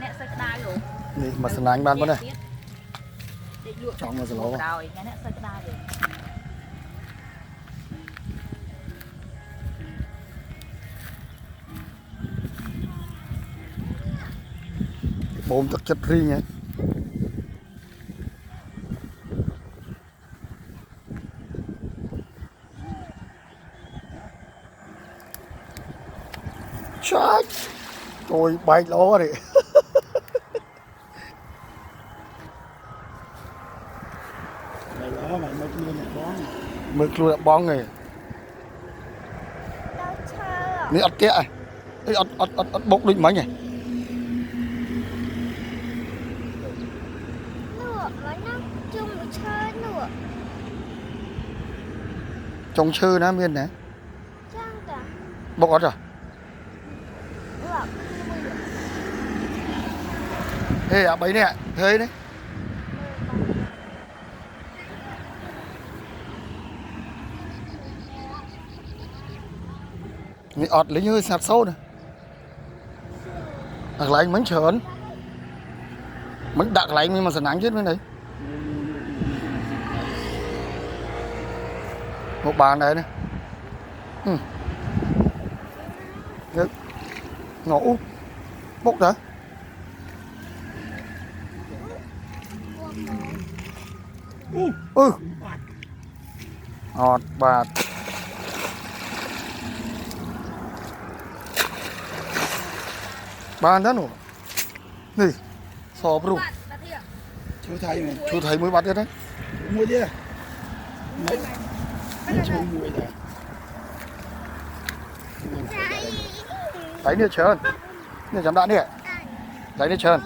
นี่มาสนานบ้านปะเนี่ยช่องมาสโลว์บมตักจัดรีไงใช่โอ้ยใบล้อดิมือกลัวบ้องไงนี่อัดเตี้ยไอ้อัดบกดึงมั้งไงจงชื่อนะเมียนนะบกอัดอ่ะเฮ้ยใบเนี่ยเฮ้ยนี่นี่อดlấy như sạt sâu nè đặt lại mảnh sờn mảnh đặt lại nhưng mà sờn nặng chứ mấy này một bàn này nè ngủ bốc hả ọt bạt bàn đó nổ này sò bru chú thầy mới bắt đấy mua đi mấy chú mua đấy đấy nữa trơn này chấm đạn đi đấy nữa trơn